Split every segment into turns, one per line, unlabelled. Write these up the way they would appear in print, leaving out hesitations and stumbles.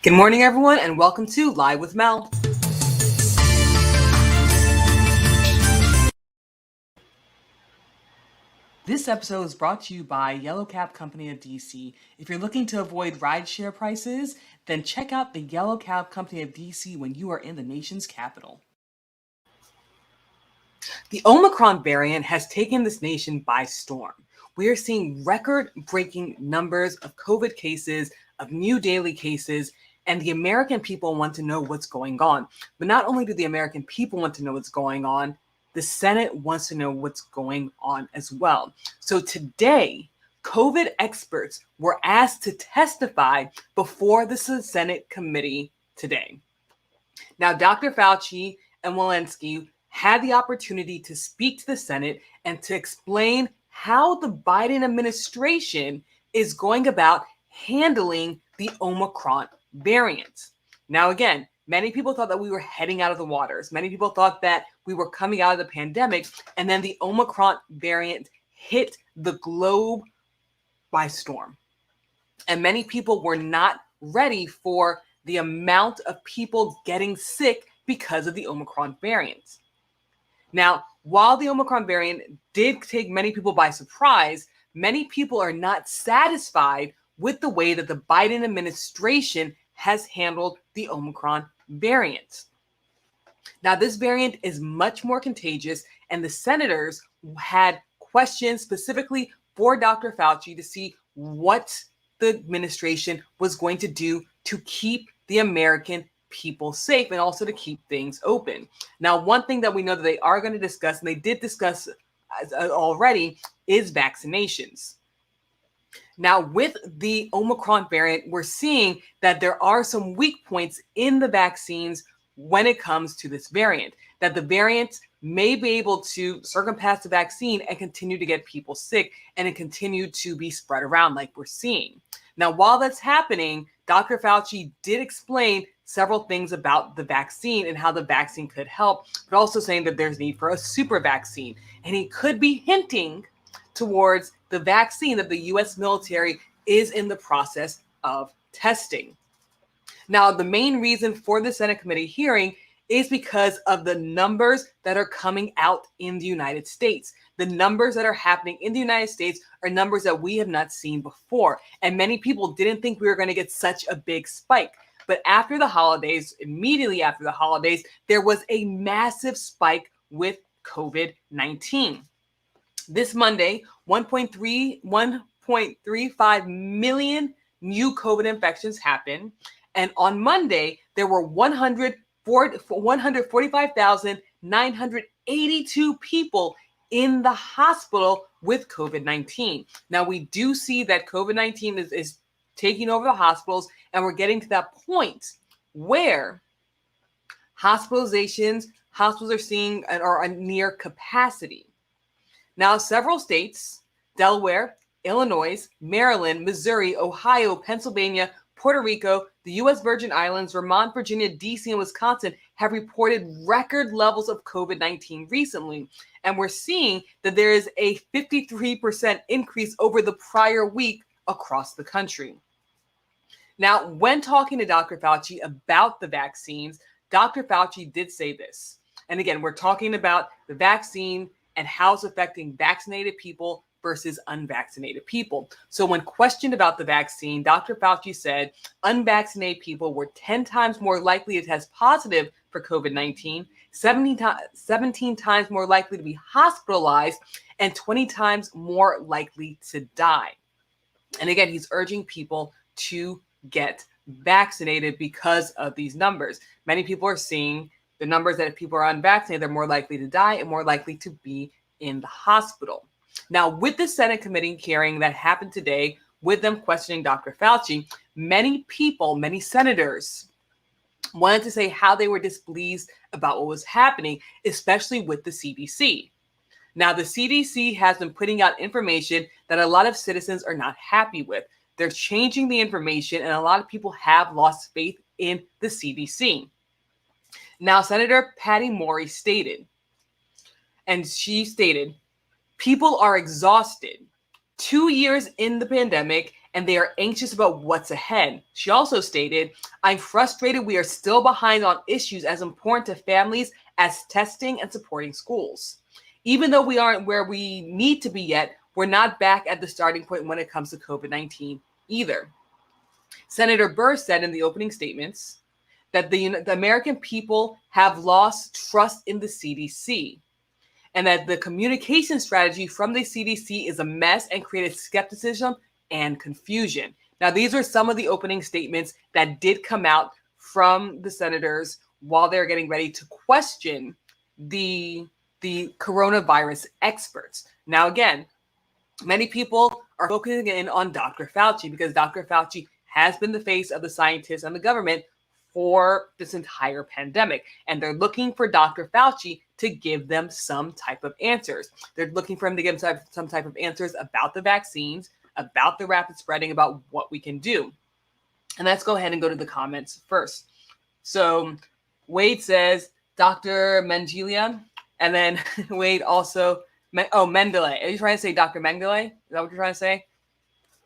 Good morning, everyone, and welcome to Live with Mel. This episode is brought to you by Yellow Cab Company of DC. If you're looking to avoid rideshare prices, then check out the Yellow Cab Company of DC when you are in the nation's capital. The Omicron variant has taken this nation by storm. We are seeing record-breaking numbers of COVID cases, of new daily cases, and the American people want to know what's going on. But not only do the American people want to know what's going on, the Senate wants to know what's going on as well. So today, COVID experts were asked to testify before the Senate committee today. Now, Dr. Fauci and Walensky had the opportunity to speak to the Senate and to explain how the Biden administration is going about handling the Omicron variant. Now, again, many people thought that we were heading out of the waters. Many people thought that we were coming out of the pandemic, and then the Omicron variant hit the globe by storm. And many people were not ready for the amount of people getting sick because of the Omicron variant. Now, while the Omicron variant did take many people by surprise, many people are not satisfied with the way that the Biden administration has handled the Omicron variant. Now, this variant is much more contagious, and the senators had questions specifically for Dr. Fauci to see what the administration was going to do to keep the American people safe and also to keep things open. Now, one thing that we know that they are going to discuss, and they did discuss already, is vaccinations. Now, with the Omicron variant, we're seeing that there are some weak points in the vaccines when it comes to this variant, that the variant may be able to circumvent the vaccine and continue to get people sick and continue to be spread around like we're seeing. Now, while that's happening, Dr. Fauci did explain several things about the vaccine and how the vaccine could help, but also saying that there's need for a super vaccine. And he could be hinting towards the vaccine that the U.S. military is in the process of testing. Now, the main reason for the Senate committee hearing is because of the numbers that are coming out in the United States. The numbers that are happening in the United States are numbers that we have not seen before. And many people didn't think we were going to get such a big spike. But after the holidays, immediately after the holidays, there was a massive spike with COVID-19. This Monday, 1.35 million new COVID infections happened. And on Monday, there were 145,982 people in the hospital with COVID-19. Now, we do see that COVID-19 is taking over the hospitals, and we're getting to that point where hospitals are seeing or are near capacity. Now, several states, Delaware, Illinois, Maryland, Missouri, Ohio, Pennsylvania, Puerto Rico, the U.S. Virgin Islands, Vermont, Virginia, D.C., and Wisconsin have reported record levels of COVID-19 recently. And we're seeing that there is a 53% increase over the prior week across the country. Now, when talking to Dr. Fauci about the vaccines, Dr. Fauci did say this. And again, we're talking about the vaccine and how it's affecting vaccinated people versus unvaccinated people. So when questioned about the vaccine, Dr. Fauci said unvaccinated people were 10 times more likely to test positive for COVID-19, 17 times more likely to be hospitalized, and 20 times more likely to die. And again, he's urging people to get vaccinated because of these numbers. Many people are seeing the numbers that if people are unvaccinated, they're more likely to die and more likely to be in the hospital. Now, with the Senate committee hearing that happened today, with them questioning Dr. Fauci, many people, many senators wanted to say how they were displeased about what was happening, especially with the CDC. Now, the CDC has been putting out information that a lot of citizens are not happy with. They're changing the information, and a lot of people have lost faith in the CDC. Now, Senator Patty Murray stated, people are exhausted. 2 years in the pandemic, and they are anxious about what's ahead. She also stated, I'm frustrated we are still behind on issues as important to families as testing and supporting schools. Even though we aren't where we need to be yet, we're not back at the starting point when it comes to COVID-19 either. Senator Burr said in the opening statements that the American people have lost trust in the CDC, and that the communication strategy from the CDC is a mess and created skepticism and confusion. Now, these are some of the opening statements that did come out from the senators while they're getting ready to question the coronavirus experts. Now, again, many people are focusing in on Dr. Fauci because Dr. Fauci has been the face of the scientists and the government for this entire pandemic. And they're looking for Dr. Fauci to give them some type of answers. They're looking for him to give them some type of answers about the vaccines, about the rapid spreading, about what we can do. And let's go ahead and go to the comments first. So Wade says, Dr. Mengele, and then Wade also, Mendele. Are you trying to say Dr. Mengele? Is that what you're trying to say?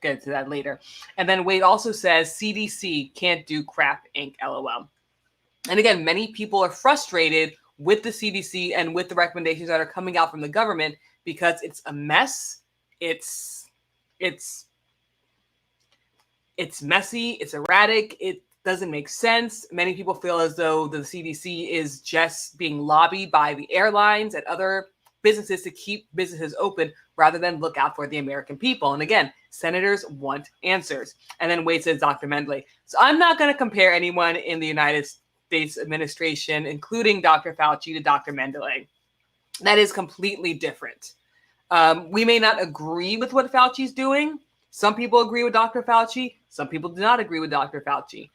Get to that later. And then Wade also says CDC can't do crap, Inc. LOL. And again, many people are frustrated with the CDC and with the recommendations that are coming out from the government because it's a mess. It's messy. It's erratic. It doesn't make sense. Many people feel as though the CDC is just being lobbied by the airlines and other businesses to keep businesses open rather than look out for the American people. And again, senators want answers. And then Wade says, Dr. Mendele. So I'm not going to compare anyone in the United States administration, including Dr. Fauci, to Dr. Mendele. That is completely different. We may not agree with what Fauci's doing. Some people agree with Dr. Fauci. Some people do not agree with Dr. Fauci.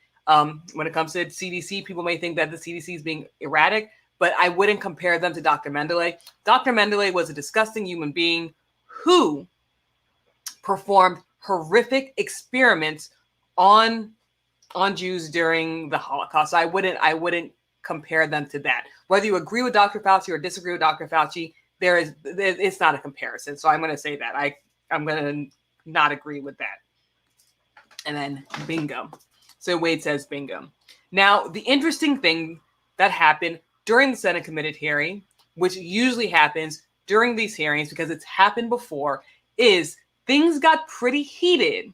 When it comes to CDC, people may think that the CDC is being erratic, but I wouldn't compare them to Dr. Mendele. Dr. Mendele was a disgusting human being who performed horrific experiments on Jews during the Holocaust. So I wouldn't compare them to that. Whether you agree with Dr. Fauci or disagree with Dr. Fauci, it's not a comparison. So I'm going to say that I'm going to not agree with that. And then bingo. So Wade says bingo. Now, the interesting thing that happened during the Senate committee hearing, which usually happens during these hearings because it's happened before, is things got pretty heated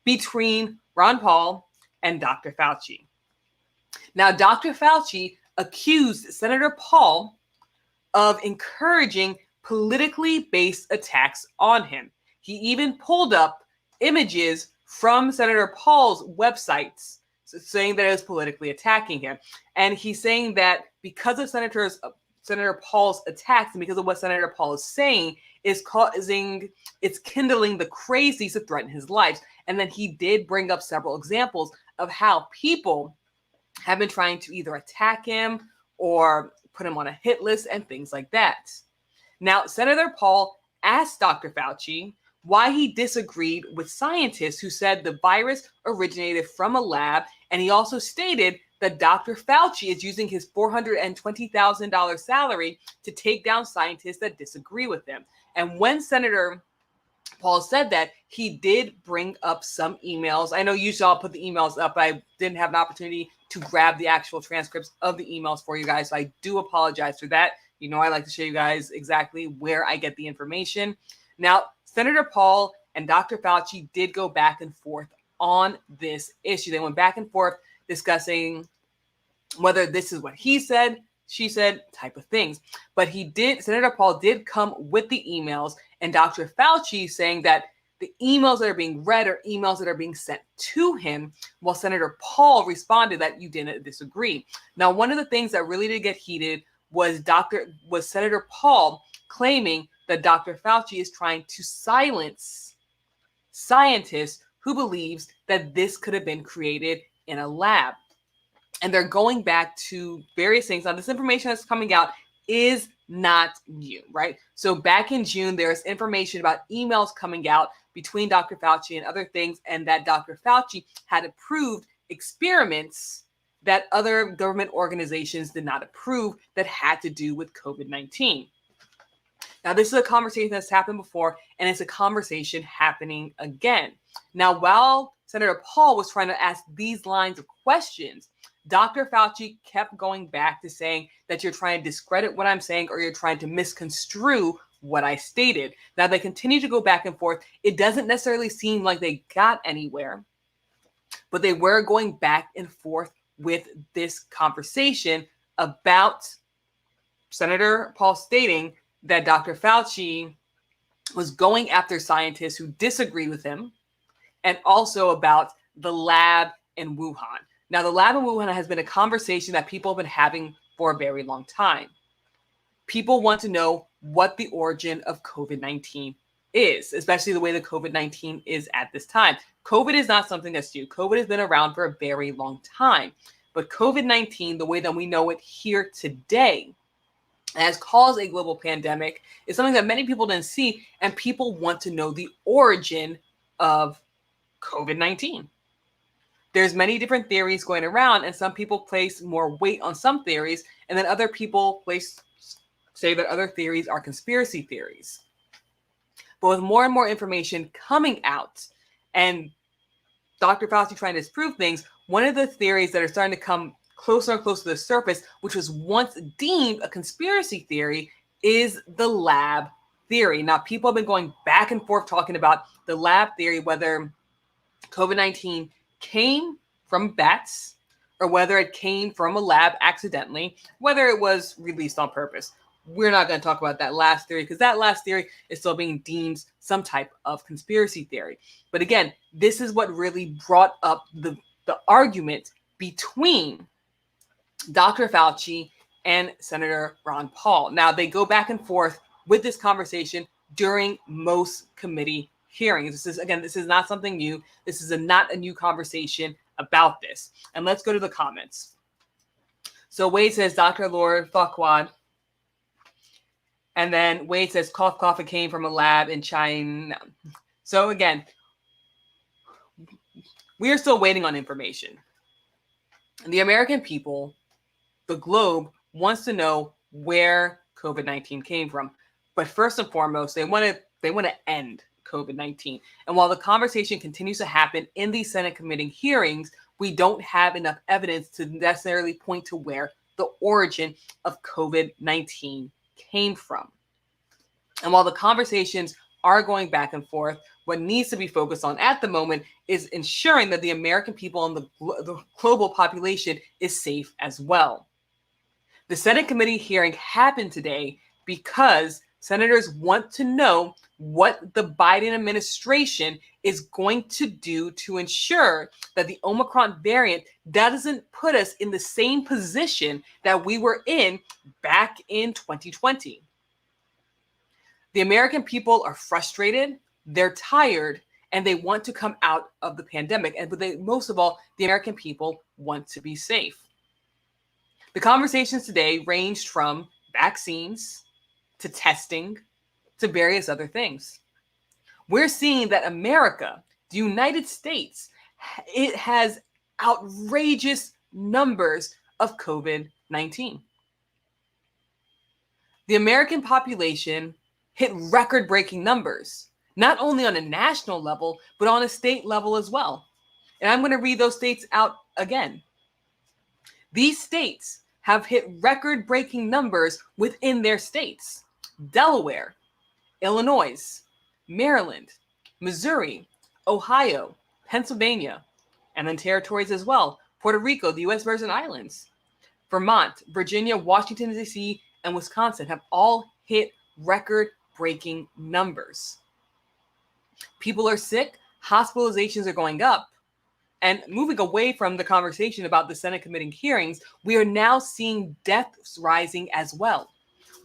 between Ron Paul and Dr. Fauci. Now, Dr. Fauci accused Senator Paul of encouraging politically based attacks on him. He even pulled up images from Senator Paul's websites saying that it was politically attacking him. And he's saying that because of Senator Paul's attacks and because of what Senator Paul is saying, it's kindling the crazies to threaten his life. And then he did bring up several examples of how people have been trying to either attack him or put him on a hit list and things like that. Now, Senator Paul asked Dr. Fauci why he disagreed with scientists who said the virus originated from a lab, and he also stated that Dr. Fauci is using his $420,000 salary to take down scientists that disagree with him. And when Senator Paul said that, he did bring up some emails. I know usually I'll put the emails up, but I didn't have an opportunity to grab the actual transcripts of the emails for you guys, so I do apologize for that. You know, I like to show you guys exactly where I get the information. Now, Senator Paul and Dr. Fauci did go back and forth on this issue. They went back and forth discussing whether this is what he said, she said, type of things. But Senator Paul did come with the emails, and Dr. Fauci saying that the emails that are being read are emails that are being sent to him, while Senator Paul responded that you didn't disagree. Now, one of the things that really did get heated was Senator Paul claiming that Dr. Fauci is trying to silence scientists who believes that this could have been created in a lab. And they're going back to various things. Now, this information that's coming out is not new, right? So back in June, there's information about emails coming out between Dr. Fauci and other things, and that Dr. Fauci had approved experiments that other government organizations did not approve that had to do with COVID-19. Now, this is a conversation that's happened before, and it's a conversation happening again. Now, while Senator Paul was trying to ask these lines of questions, Dr. Fauci kept going back to saying that you're trying to discredit what I'm saying or you're trying to misconstrue what I stated. Now, they continue to go back and forth. It doesn't necessarily seem like they got anywhere, but they were going back and forth with this conversation about Senator Paul stating that Dr. Fauci was going after scientists who disagree with him, and also about the lab in Wuhan. Now, the lab in Wuhan has been a conversation that people have been having for a very long time. People want to know what the origin of COVID-19 is, especially the way that COVID-19 is at this time. COVID is not something that's new. COVID has been around for a very long time. But COVID-19, the way that we know it here today, has caused a global pandemic is something that many people didn't see, and people want to know the origin of COVID-19. There's many different theories going around, and some people place more weight on some theories, and then other people say that other theories are conspiracy theories. But with more and more information coming out, and Dr. Fauci trying to disprove things, one of the theories that are starting to come closer and closer to the surface, which was once deemed a conspiracy theory, is the lab theory. Now, people have been going back and forth talking about the lab theory, whether COVID-19 came from bats or whether it came from a lab accidentally, whether it was released on purpose. We're not going to talk about that last theory because that last theory is still being deemed some type of conspiracy theory. But again, this is what really brought up the argument between Dr. Fauci and Senator Ron Paul. Now, they go back and forth with this conversation during most committee hearings. This is not something new. This is not a new conversation about this. And let's go to the comments. So Wade says, Dr. Lord Farquaad. And then Wade says, cough, cough, it came from a lab in China. So again, we are still waiting on information. And the American people, the globe, wants to know where COVID-19 came from. But first and foremost, they want to end COVID-19. And while the conversation continues to happen in these Senate committee hearings, we don't have enough evidence to necessarily point to where the origin of COVID-19 came from. And while the conversations are going back and forth, what needs to be focused on at the moment is ensuring that the American people and the global population is safe as well. The Senate committee hearing happened today because senators want to know what the Biden administration is going to do to ensure that the Omicron variant doesn't put us in the same position that we were in back in 2020. The American people are frustrated, they're tired, and they want to come out of the pandemic. And most of all, the American people want to be safe. The conversations today ranged from vaccines to testing to various other things. We're seeing that America, the United States, it has outrageous numbers of COVID-19. The American population hit record-breaking numbers, not only on a national level, but on a state level as well. And I'm going to read those states out again. These states have hit record-breaking numbers within their states. Delaware, Illinois, Maryland, Missouri, Ohio, Pennsylvania, and then territories as well. Puerto Rico, the U.S. Virgin Islands, Vermont, Virginia, Washington, D.C., and Wisconsin have all hit record-breaking numbers. People are sick, hospitalizations are going up, and moving away from the conversation about the Senate committee hearings, we are now seeing deaths rising as well.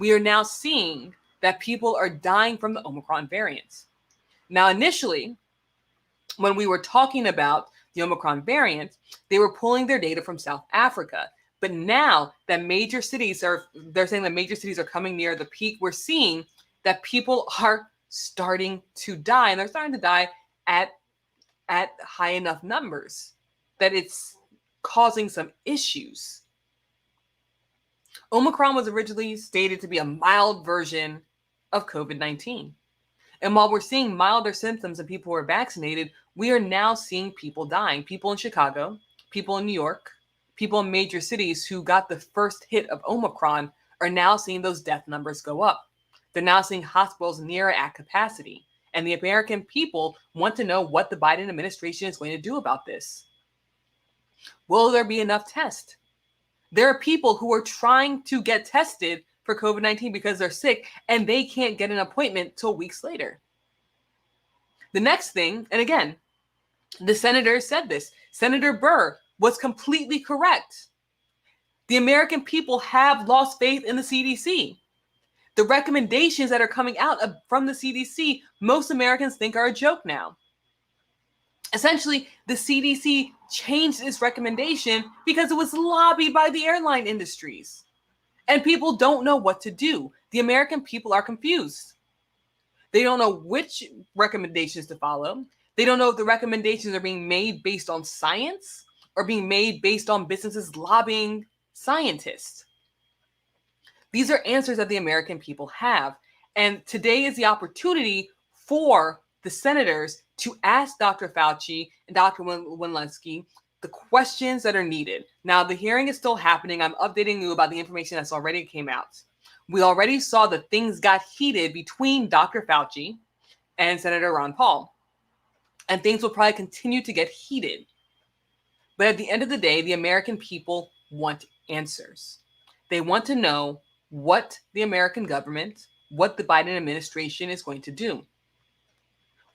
We are now seeing that people are dying from the Omicron variants. Now, initially, when we were talking about the Omicron variant, they were pulling their data from South Africa. But now that they're saying that major cities are coming near the peak, we're seeing that people are starting to die, and they're starting to die at high enough numbers that it's causing some issues. Omicron was originally stated to be a mild version of COVID-19. And while we're seeing milder symptoms in people who are vaccinated, we are now seeing people dying. People in Chicago, people in New York, people in major cities who got the first hit of Omicron are now seeing those death numbers go up. They're now seeing hospitals near at capacity. And the American people want to know what the Biden administration is going to do about this. Will there be enough tests? There are people who are trying to get tested for COVID-19 because they're sick and they can't get an appointment till weeks later. The next thing, and again, the senator said this, Senator Burr was completely correct. The American people have lost faith in the CDC. The recommendations that are coming out from the CDC, most Americans think are a joke now. Essentially, the CDC changed its recommendation because it was lobbied by the airline industries. And people don't know what to do. The American people are confused. They don't know which recommendations to follow. They don't know if the recommendations are being made based on science or being made based on businesses lobbying scientists. These are answers that the American people have. And today is the opportunity for the senators to ask Dr. Fauci and Dr. Walensky the questions that are needed. Now, the hearing is still happening. I'm updating you about the information that's already came out. We already saw that things got heated between Dr. Fauci and Senator Ron Paul. And things will probably continue to get heated. But at the end of the day, the American people want answers. They want to know what the American government, what the Biden administration is going to do.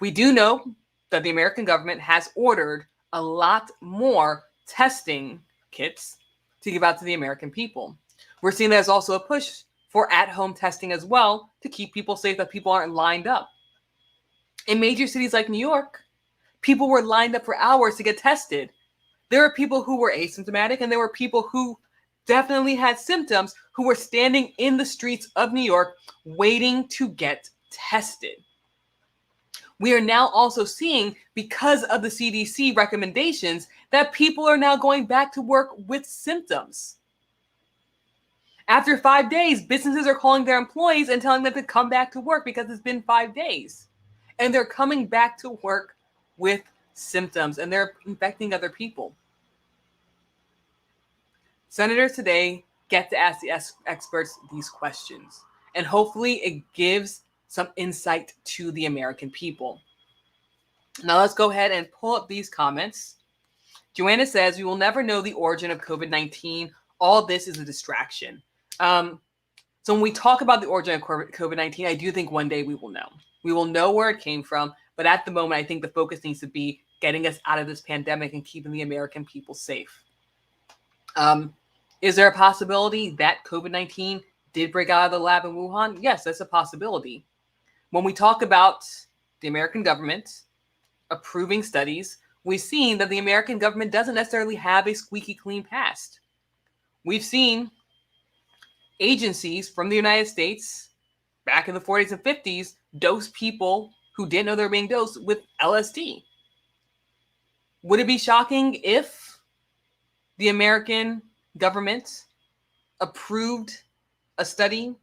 We do know that the American government has ordered a lot more testing kits to give out to the American people. We're seeing there's also a push for at-home testing as well to keep people safe, that people aren't lined up. In major cities like New York, people were lined up for hours to get tested. There were people who were asymptomatic, and there were people who definitely had symptoms who were standing in the streets of New York waiting to get tested. We are now also seeing, because of the CDC recommendations, that people are now going back to work with symptoms. After 5 days, businesses are calling their employees and telling them to come back to work because it's been 5 days. And they're coming back to work with symptoms, and they're infecting other people. Senators today get to ask the experts these questions, and hopefully it gives some insight to the American people. Now let's go ahead and pull up these comments. Joanna says, we will never know the origin of COVID-19. All this is a distraction. So when we talk about the origin of COVID-19, I do think one day we will know. We will know where it came from. But at the moment, I think the focus needs to be getting us out of this pandemic and keeping the American people safe. Is there a possibility that COVID-19 did break out of the lab in Wuhan? Yes, that's a possibility. When we talk about the American government approving studies, we've seen that the American government doesn't necessarily have a squeaky clean past. We've seen agencies from the United States back in the 40s and 50s dose people who didn't know they were being dosed with LSD. Would it be shocking if the American government approved a study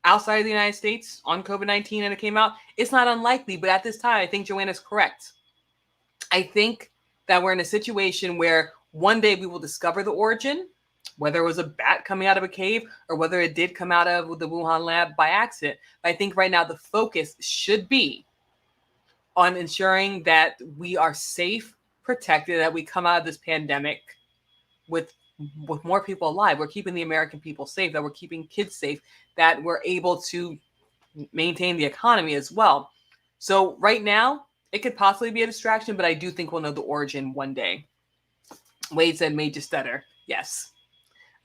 outside of the United States on COVID-19 and it came out? It's not unlikely, but at this time, I think Joanna's correct. I think that we're in a situation where one day we will discover the origin, whether it was a bat coming out of a cave or whether it did come out of the Wuhan lab by accident. But I think right now the focus should be on ensuring that we are safe, protected, that we come out of this pandemic with more people alive. We're keeping the American people safe, that we're keeping kids safe, that we're able to maintain the economy as well. So right now, it could possibly be a distraction, but I do think we'll know the origin one day. Wade said major stutter. Yes.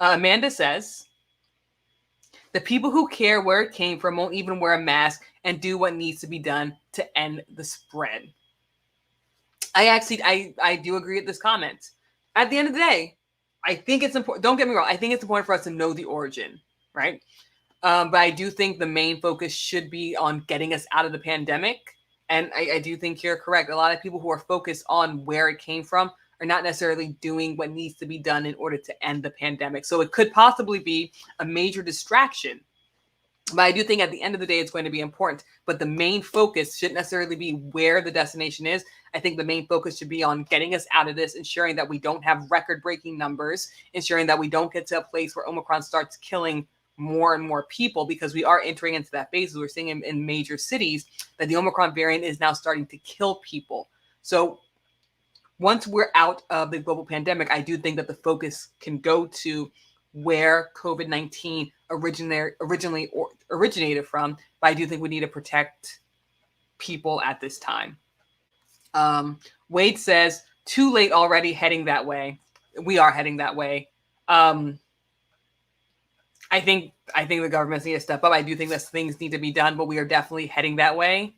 Amanda says, the people who care where it came from won't even wear a mask and do what needs to be done to end the spread. I do agree with this comment. At the end of the day, I think it's important. Don't get me wrong. I think it's important for us to know the origin, right? But I do think the main focus should be on getting us out of the pandemic. And I do think you're correct. A lot of people who are focused on where it came from are not necessarily doing what needs to be done in order to end the pandemic. So it could possibly be a major distraction. But I do think at the end of the day, it's going to be important. But the main focus shouldn't necessarily be where the destination is. I think the main focus should be on getting us out of this, ensuring that we don't have record-breaking numbers, ensuring that we don't get to a place where Omicron starts killing more and more people, because we are entering into that phase. We're seeing in major cities that the Omicron variant is now starting to kill people. So once we're out of the global pandemic, I do think that the focus can go to where COVID-19 originated from, but I do think we need to protect people at this time. Wade says, too late already, heading that way. We are heading that way. I think the governments need to step up. I do think that things need to be done, but we are definitely heading that way.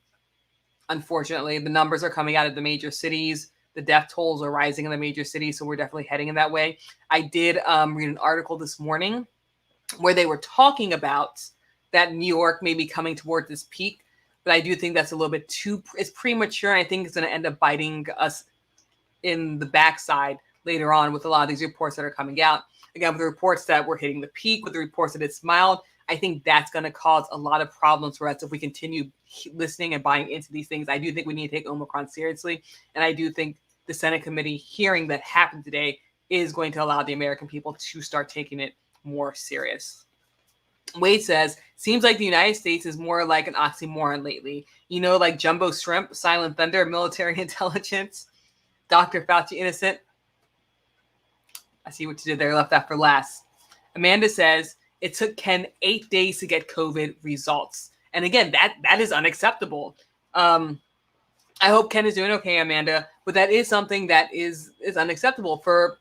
Unfortunately, the numbers are coming out of the major cities. The death tolls are rising in the major cities, so we're definitely heading in that way. I did read an article this morning where they were talking about that New York may be coming towards this peak, but I do think that's a little bit it's premature. And I think it's going to end up biting us in the backside later on with a lot of these reports that are coming out. Again, with the reports that we're hitting the peak, with the reports that it's mild, I think that's going to cause a lot of problems for us if we continue listening and buying into these things. I do think we need to take Omicron seriously, and I do think the Senate committee hearing that happened today is going to allow the American people to start taking it more serious. Wade says, seems like the United States is more like an oxymoron lately. You know, like jumbo shrimp, silent thunder, military intelligence, Dr. Fauci innocent. I see what you did there, left that for last. Amanda says, it took Ken 8 days to get COVID results. And again, that is unacceptable. I hope Ken is doing okay, Amanda, but that is something that is unacceptable for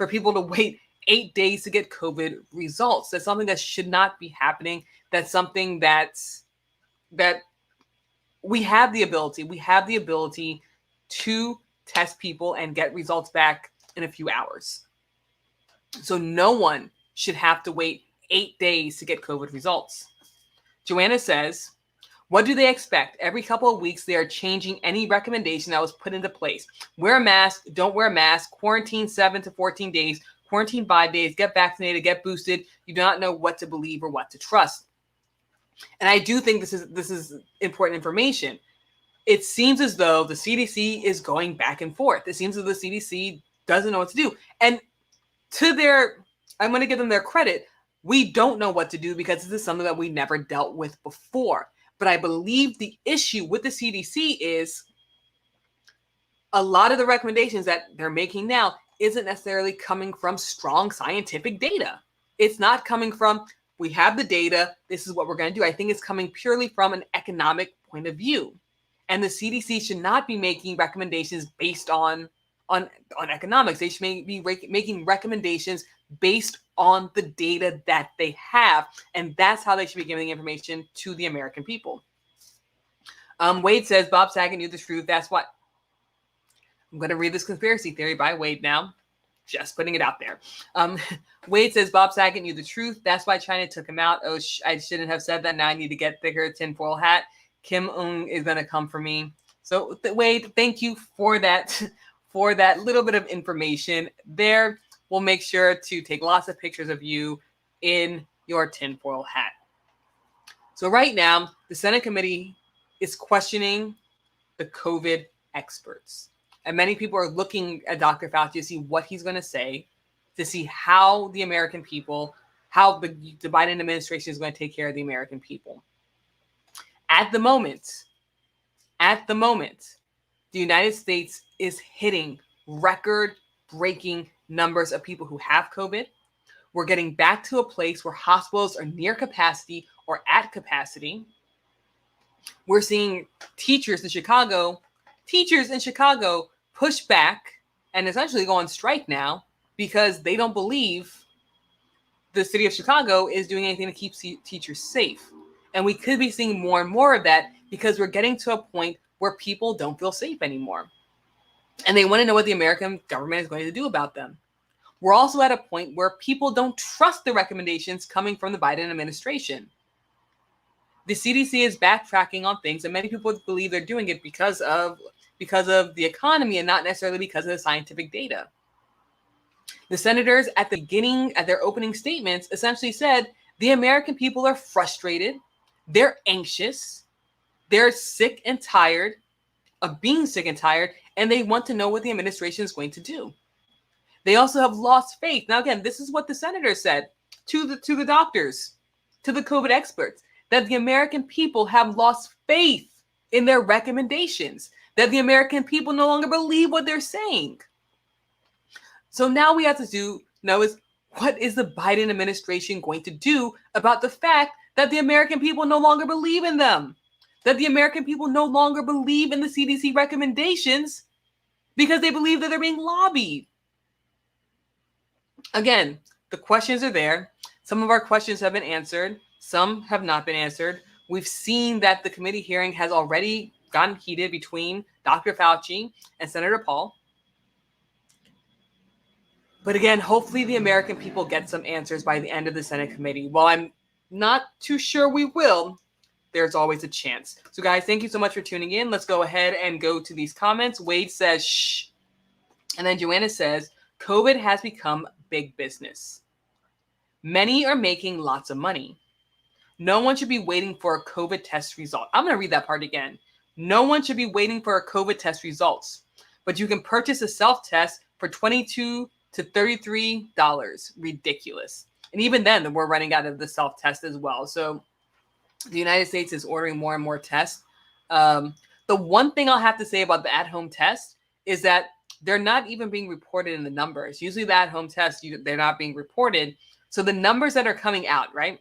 people to wait 8 days to get COVID results. That's something that should not be happening. That's something that we have the ability to test people and get results back in a few hours. So no one should have to wait 8 days to get COVID results. Joanna says, what do they expect? Every couple of weeks, they are changing any recommendation that was put into place. Wear a mask, don't wear a mask, quarantine 7 to 14 days, quarantine 5 days, get vaccinated, get boosted. You do not know what to believe or what to trust. And I do think this is important information. It seems as though the CDC is going back and forth. It seems as though the CDC doesn't know what to do. And I'm going to give them their credit. We don't know what to do because this is something that we never dealt with before. But I believe the issue with the CDC is a lot of the recommendations that they're making now isn't necessarily coming from strong scientific data. It's not coming from, we have the data, this is what we're going to do. I think it's coming purely from an economic point of view. And the CDC should not be making recommendations based on economics. They should be making recommendations based on the data that they have. And that's how they should be giving information to the American people. Wade says, Bob Saget knew the truth. That's what I'm going to read this conspiracy theory by Wade now. Just putting it out there. Wade says, Bob Saget knew the truth. That's why China took him out. Oh, I shouldn't have said that. Now I need to get thicker tinfoil hat. Kim Ung is going to come for me. So Wade, thank you for that little bit of information there. We'll make sure to take lots of pictures of you in your tinfoil hat. So right now, the Senate committee is questioning the COVID experts. And many people are looking at Dr. Fauci to see what he's going to say, to see how the American people, how the Biden administration is going to take care of the American people. At the moment, the United States is hitting record-breaking numbers of people who have COVID. We're getting back to a place where hospitals are near capacity or at capacity. We're seeing teachers in Chicago push back and essentially go on strike now because they don't believe the city of Chicago is doing anything to keep teachers safe. And we could be seeing more and more of that because we're getting to a point where people don't feel safe anymore. And they want to know what the American government is going to do about them. We're also at a point where people don't trust the recommendations coming from the Biden administration. The CDC is backtracking on things, and many people believe they're doing it because of the economy and not necessarily because of the scientific data. The senators at their opening statements essentially said the American people are frustrated They're anxious. They're sick and tired of being sick and tired, and they want to know what the administration is going to do. They also have lost faith. Now, again, this is what the senator said to the doctors, to the COVID experts, that the American people have lost faith in their recommendations, that the American people no longer believe what they're saying. So now we have to know is, what is the Biden administration going to do about the fact that the American people no longer believe in them? That the American people no longer believe in the CDC recommendations because they believe that they're being lobbied. Again, the questions are there. Some of our questions have been answered. Some have not been answered. We've seen that the committee hearing has already gotten heated between Dr. Fauci and Senator Paul. But again, hopefully the American people get some answers by the end of the Senate committee. While I'm not too sure we will, there's always a chance. So guys, thank you so much for tuning in. Let's go ahead and go to these comments. Wade says, shh. And then Joanna says, COVID has become big business. Many are making lots of money. No one should be waiting for a COVID test result. I'm going to read that part again. No one should be waiting for a COVID test results, but you can purchase a self-test for $22 to $33. Ridiculous. And even then, we're running out of the self-test as well. So the United States is ordering more and more tests. The one thing I'll have to say about the at-home test is that they're not even being reported in the numbers. Usually the at-home tests, they're not being reported. So the numbers that are coming out, right?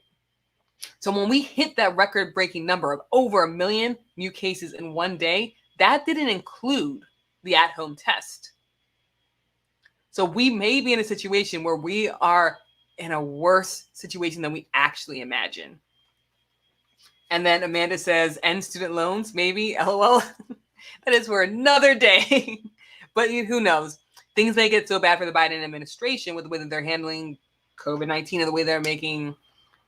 So when we hit that record-breaking number of over 1 million new cases in one day, that didn't include the at-home test. So we may be in a situation where we are in a worse situation than we actually imagine. And then Amanda says, end student loans, maybe, LOL. That is for another day. But who knows? Things may get so bad for the Biden administration with the way that they're handling COVID-19 and the way they're making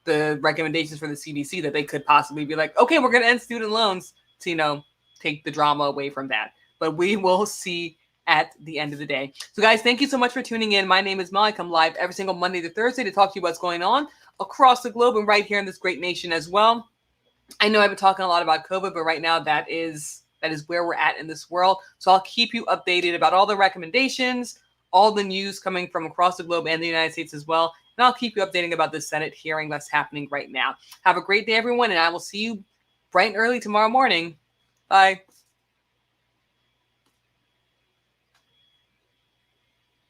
the recommendations for the CDC that they could possibly be like, okay, we're going to end student loans to, take the drama away from that. But we will see at the end of the day. So guys, thank you so much for tuning in. My name is Mel. I come live every single Monday to Thursday to talk to you what's going on across the globe and right here in this great nation as well. I know I've been talking a lot about COVID, but right now that is where we're at in this world. So I'll keep you updated about all the recommendations, all the news coming from across the globe and the United States as well. And I'll keep you updating about the Senate hearing that's happening right now. Have a great day, everyone, and I will see you bright and early tomorrow morning. Bye.